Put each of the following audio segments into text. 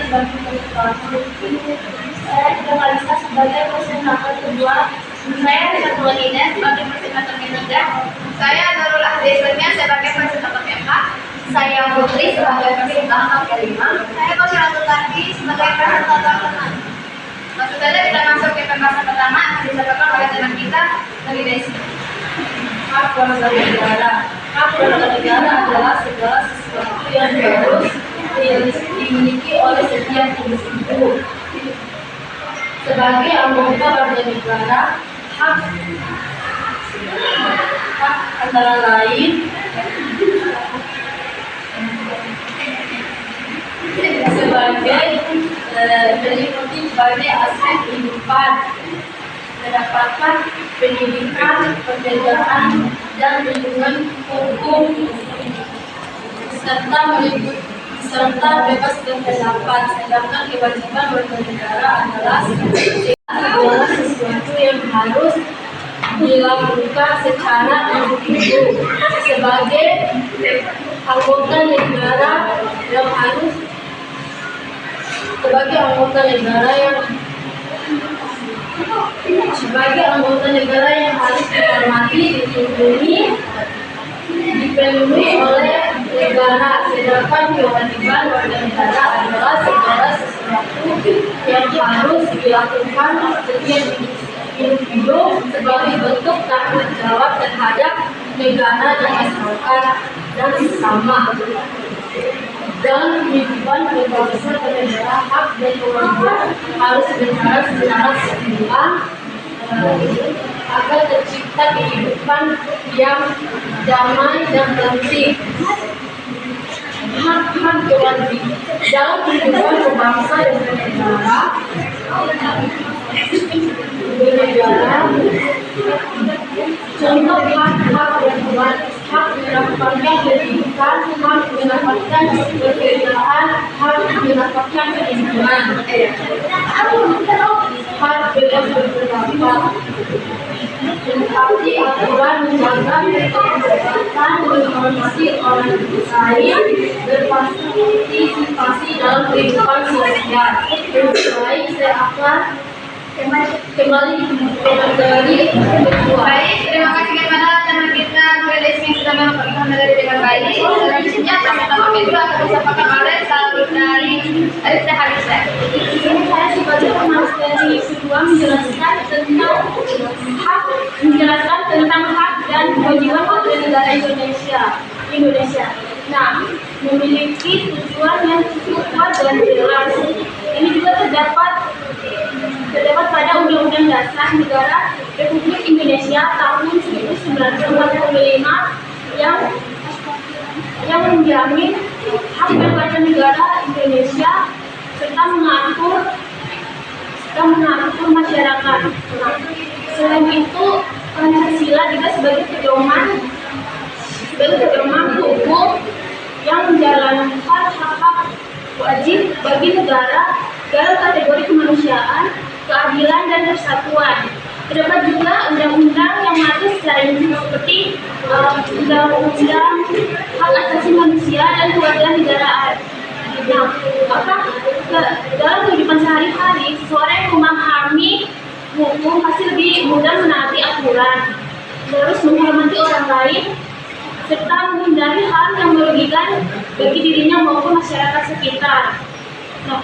sebagai ketua. Saya juga Kalista sebagai presentator kedua. Saya Ketua Ines sebagai presentator ketiga. Saya Nurul Ahdesurnya sebagai presentator keempat. Saya Putri sebagai presentator kelima. Saya Kosyaratul Lahdi sebagai presentator keenam. Langsung saja kita masuk ke pembahasan pertama yang disampaikan oleh teman kita dari Desi. Hak warga negara. Hak warga negara adalah segala sesuatu yang harus dimiliki oleh setiap individu. Sebagai anggota warga negara, hak antara lain meliputi berbagai aspek kehidupan, mendapatkan pendidikan, pekerjaan, dan lingkungan hukum, serta bebas berpendapat. Sedangkan kewajiban warga negara adalah segala sesuatu yang harus dilakukan secara individu sebagai anggota negara yang harus dihormati, dilindungi, dipenuhi oleh negara. Sedangkan kewajiban warga negara adalah segala sesuatu yang harus dilakukan setiap individu sebagai bentuk tanggung jawab terhadap negara dan masyarakat dan sesama. Dalam kehidupan berbangsa dan negara, hak dan kewajiban harus berjalan secara seimbang agar tercipta kehidupan yang damai dan tertib. Hak kewajiban dalam kehidupan berbangsa dan bernegara, contoh hak mendapatkan pendidikan, hak mendapatkan pekerjaan, hak mendapatkan perlindungan, hak bebas berpendapat, mentaati aturan, menjaga ketertiban, menghormati orang lain, berpartisipasi dalam kehidupan sosial. Baik, saya akan kembali kedua. Baik, terima kasih kepada teman kita Nurul Desi yang sudah melakukan materi dengan baik. Selanjutnya pertama kedua akan disampaikan oleh Saudari Arifta Halisa. Di sini saya sebagai pemateri kedua menjelaskan tentang hak dan kewajiban warga negara Indonesia. Nah, memiliki tujuan yang cukup kuat dan jelas. Ini juga terdapat pada Undang-Undang Dasar Negara Republik Indonesia tahun 1945 yang menjamin hak warga negara Indonesia serta mengatur masyarakat. Selain itu, Pancasila juga sebagai pedoman hukum yang menjalankan hak wajib bagi negara dalam kategori kemanusiaan, keadilan, dan persatuan. Terdapat juga undang-undang yang mengatur secara rinci seperti Undang-Undang Hak Asasi Manusia dan Kewarganegaraan. Nah, dalam kehidupan sehari-hari, seseorang yang memahami hukum pasti lebih mudah menaati aturan, terus menghormati orang lain, serta menghindari hal yang merugikan bagi dirinya maupun masyarakat sekitar. Nah,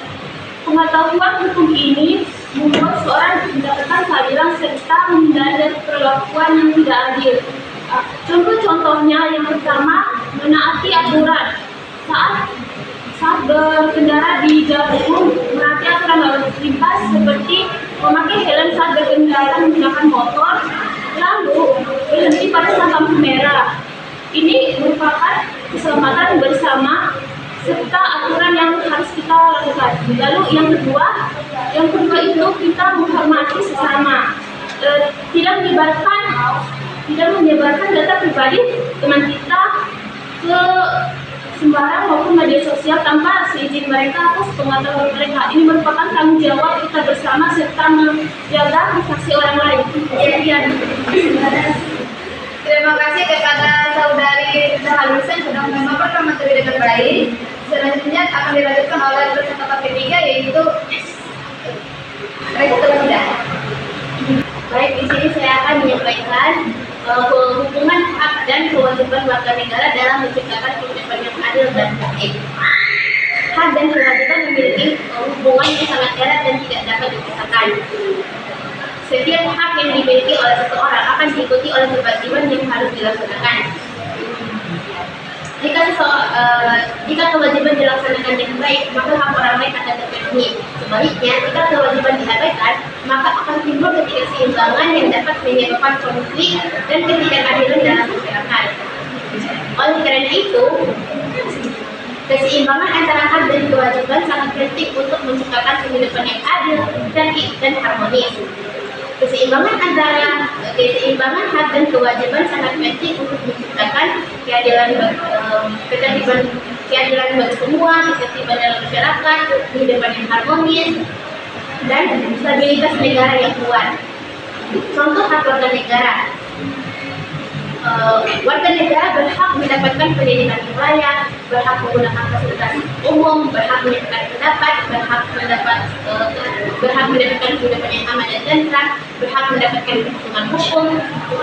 pengetahuan hukum ini membuat seorang mendapatkan keadilan serta menghindari dari perlakuan yang tidak adil. Contoh-contohnya yang pertama, menaati aturan. Saat berkendara di jalan umum, menaati aturan lalu lintas seperti memakai helm saat berkendara menggunakan motor, lalu berhenti pada saat lampu merah. Ini merupakan keselamatan bersama serta aturan yang harus kita lakukan. Lalu yang kedua itu kita menghormati sesama, tidak menyebarkan data pribadi teman kita ke sembarang maupun media sosial tanpa seizin mereka atau sepengetahuan mereka. Ini merupakan tanggung jawab kita bersama serta menjaga privasi orang lain. Sekian. Terima kasih kepada Saudari Rifta Halisa yang sudah memaparkan materi dengan baik. Selanjutnya akan dilanjutkan oleh percakapan ketiga, yaitu rekomendasi. Baik, di sini saya akan menyampaikan hubungan hak dan kewajiban warga negara dalam menciptakan kehidupan yang adil dan baik. Hak dan kewajiban memiliki hubungan yang sangat erat dan tidak dapat dipisahkan. Setiap hak yang dimiliki oleh seseorang akan diikuti oleh kewajiban yang harus dilaksanakan. Jika kewajiban dilaksanakan dengan baik, maka hak orang lain akan terpenuhi. Sebaliknya, jika kewajiban diabaikan, maka akan timbul ketidakseimbangan yang dapat menyebabkan konflik dan ketidakadilan dalam masyarakat. Oleh karena itu, keseimbangan antara hak dan kewajiban sangat penting untuk menciptakan kehidupan yang adil, tertib, dan harmonis. Keseimbangan hak dan kewajiban sangat penting untuk menciptakan keadilan bagi semua, ketertiban dalam masyarakat, kehidupan yang harmonis, dan stabilitas negara yang kuat. Contoh hak warga negara. Warga negara berhak mendapatkan pendidikan yang layak, berhak menggunakan fasilitas umum, berhak menyatakan pendapat, berhak mendapatkan kehidupan yang aman dan tentram, berhak mendapatkan perlindungan hukum,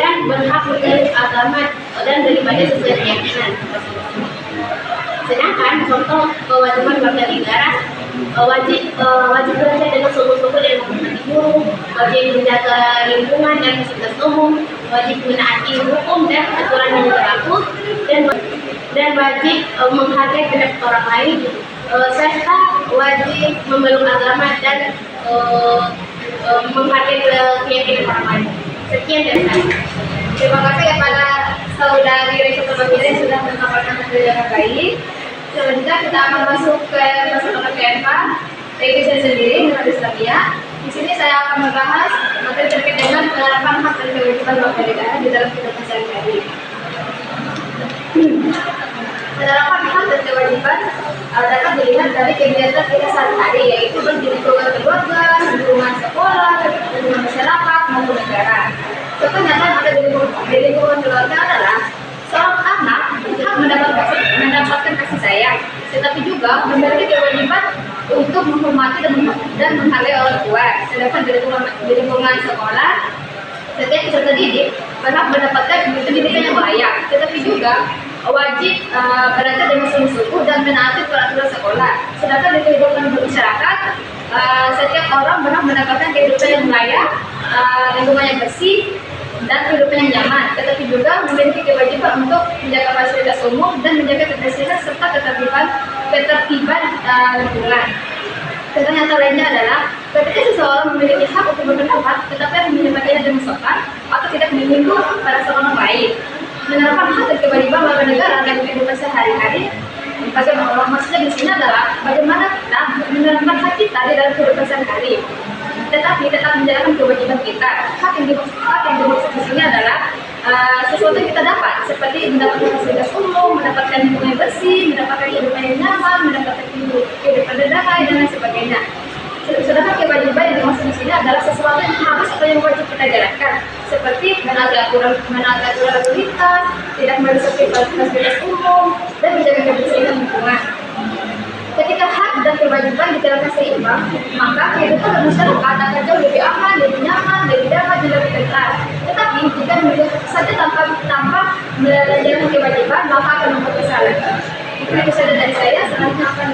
dan berhak memilih agama dan daripada sesuai keyakinan. Sedangkan contoh kewajiban warga negara, wajib belajar dengan sungguh-sungguh dan menghormati guru, wajib menjaga lingkungan dan fasilitas umum, wajib menaati hukum dan aturan yang berlaku, dan wajib menghargai pendapat orang lain, serta wajib memeluk agama dan menghargai keyakinan orang lain. Sekian dari saya. Terima kasih kepada saudari Reza Pemanggilan yang sudah memaparkan dengan baik. Selanjutnya kita akan masuk ke percakapan PMK, yaitu saya sendiri dengan Islamia. Di sini saya akan membahas materi terkait dengan penerapan hak dan kewajiban warga negara di dalam kehidupan sehari-hari. Penerapan hak dan kewajiban dapat dilihat dari kegiatan kita sehari-hari, yaitu di lingkungan keluarga, lingkungan sekolah, lingkungan masyarakat maupun negara. Contoh nyata yang ada di lingkungan keluarga adalah seorang anak hak mendapatkan kasih sayang, tetapi juga memiliki kewajiban untuk menghormati dan menghargai orang tua. Sedangkan di lingkungan sekolah, setiap peserta didik berhak mendapatkan pendidikan yang layak, tetapi juga wajib belajar dengan sungguh-sungguh dan menaati peraturan sekolah. Sedangkan di kehidupan masyarakat, setiap orang berhak mendapatkan kehidupan yang layak, lingkungan yang bersih, dan kehidupan yang nyaman, tetapi juga memiliki kewajiban untuk menjaga fasilitas umum dan menjaga kebersihan serta ketertiban lingkungan. Contoh nyata lainnya adalah ketika seseorang memiliki hak untuk berpendapat, tetapi menyampaikannya dengan sopan atau tidak menyinggung pada seorang lain. Menerapkan hak dan kewajiban warga negara dalam kehidupan sehari-hari, bagaimana maksudnya di sini adalah bagaimana kita menerapkan hak kita di dalam kehidupan sehari-hari, tetapi tetap menjalankan kewajiban kita. Hak yang dimaksud di sini adalah sesuatu yang kita dapat, seperti mendapatkan fasilitas umum, mendapatkan lingkungan yang bersih, mendapatkan kehidupan yang nyaman, mendapatkan kehidupan berdamai, dan lain sebagainya. Sedangkan kewajiban yang dimaksud di sini adalah sesuatu yang harus atau yang wajib kita jalankan, seperti menaati aturan lalu lintas, tidak merusak fasilitas umum, dan menjaga kebersihan lingkungan. Ketika hak dan kewajiban dijalankan seimbang, maka kehidupan masyarakat akan jauh lebih aman, lebih nyaman, lebih damai, dan lebih tentram. Tetapi jika saja tanpa menjalankan kewajiban, maka akan membuat kesalahan. Itu saja dari saya. Selanjutnya akan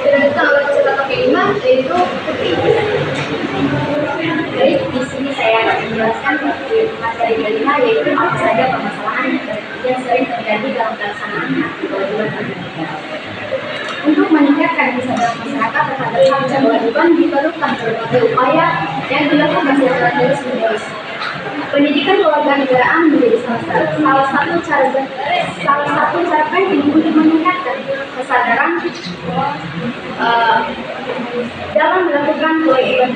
dilanjutkan oleh peserta kelima, yaitu Putri. Baik, di sini saya akan menjelaskan materi kelima, yaitu apa saja permasalahan yang sering terjadi dalam pelaksanaan hak dan kewajiban warga negara. Untuk meningkatkan kesadaran masyarakat terhadap hak dan kewajiban diperlukan berbagai upaya yang dilakukan secara terus-menerus. Pendidikan kewarganegaraan menjadi salah satu cara penting untuk meningkatkan kesadaran dalam melakukan kewajiban.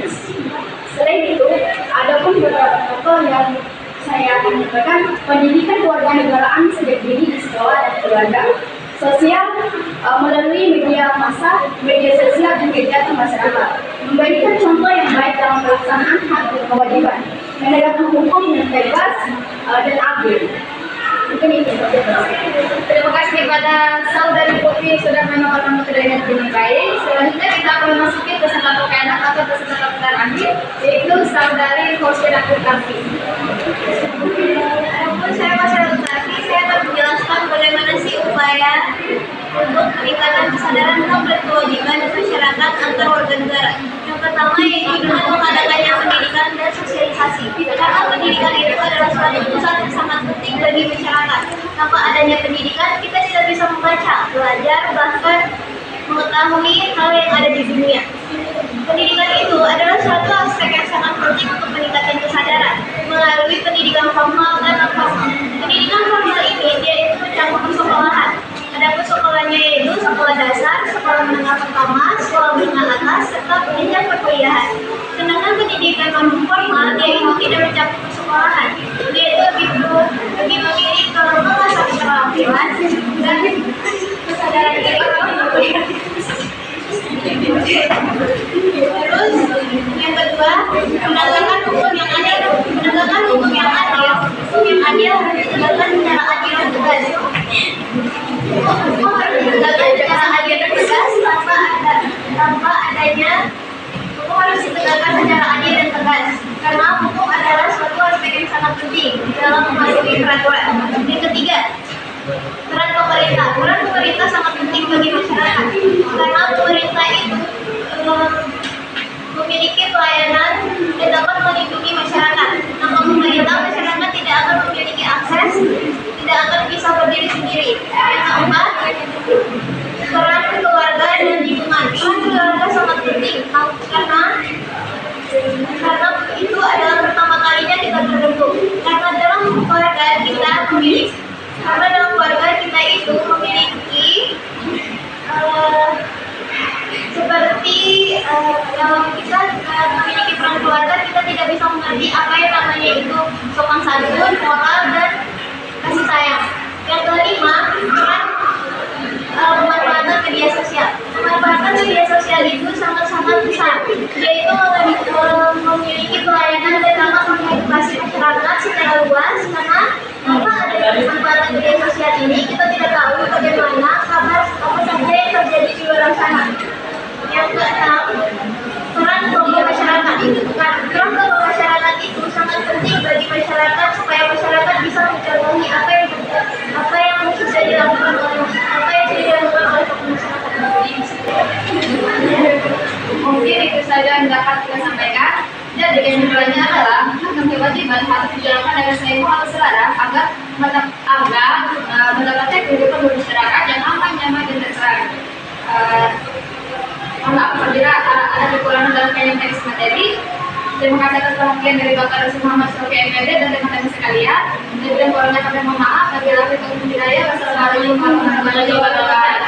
Selain itu, ada pun beberapa contoh yang saya akan menyampaikan. Pendidikan kewarganegaraan sejak dini di sekolah dan keluarga, sosial melalui media sosial dan kegiatan masyarakat, memberikan contoh yang baik dalam pelaksanaan hak dan kewajiban, menegakkan hukum yang bebas dan adil. Terima kasih kepada saudari Putri sudah memaparkan materi Saudari Hosina Putranti. Adapun saya Mas Rutati, saya akan menjelaskan bagaimana sih upaya untuk meningkatkan kesadaran tentang kewajiban masyarakat antar warga negara. Yang pertama yaitu dengan mengadakannya pendidikan dan sosialisasi. Karena pendidikan itu adalah suatu urusan yang sangat penting bagi masyarakat. Tanpa adanya pendidikan, kita tidak bisa membaca, belajar, bahkan mengetahui hal yang ada di dunia. Pendidikan itu adalah suatu aspek yang sangat penting untuk meningkatkan kesadaran melalui pendidikan formal dan non formal. Pendidikan formal ini dia itu mencakup persekolahan. Ada sekolahnya yaitu sekolah dasar, sekolah menengah pertama, sekolah menengah atas, serta jenjang perkuliahan. Sedangkan pendidikan non formal dia itu tidak mencakup persekolahan. Dia itu lebih memilih ke mengasah keterampilan dan kesadaran diri. Terus yang kedua, menegakkan hukum yang adil, hukum yang adil ditegakkan secara adil dan tegas. Hukum harus ditegakkan secara adil dan tegas tanpa adanya hukum harus ditegakkan secara adil dan tegas. Karena hukum adalah suatu aspek yang sangat penting dalam mematuhi peraturan. Yang ketiga, peran pemerintah. Peran pemerintah sangat penting bagi masyarakat karena pemerintah itu memiliki pelayanan dan dapat melindungi masyarakat. Tanpa pemerintah, masyarakat tidak akan memiliki akses, tidak akan bisa berdiri sendiri. Yang keempat, peran keluarga dan lingkungan. Peran keluarga sangat penting karena itu adalah pertama kalinya kita terbentuk. Karena dalam keluarga kita memiliki kalau kita memiliki peran keluarga, kita tidak bisa mengerti apa yang namanya itu sopan santun, moral, dan kasih sayang. Yang kelima, peran pemanfaatan media sosial. Pemanfaatan media sosial itu sangat-sangat besar, yaitu memiliki pelayanan dan dapat mengedukasi masyarakat secara luas. Karena tanpa adanya pemanfaatan media sosial ini, kita tidak tahu bagaimana kabar apa saja yang terjadi di luar sana. Yang keenam, peran kelompok masyarakat. Peran kelompok masyarakat itu sangat penting bagi masyarakat supaya masyarakat bisa mencontohi apa yang bisa dilakukan oleh masyarakat. Mungkin itu saja yang dapat kita sampaikan. Jadi kesimpulannya adalah hak dan kewajiban harus dijalankan dengan seimbang atau selaras agar mendapatkan kehidupan bermasyarakat yang aman, nyaman, dan terserah. Maaf apabila ada kekurangan dalam teks materi. Terima kasih atas perhatian dari Bapak Rasul Muhammad Sofi MPD dan teman-teman sekalian. Dan kurangnya kami mohon maaf. Wassalamualaikum warahmatullahi wabarakatuh.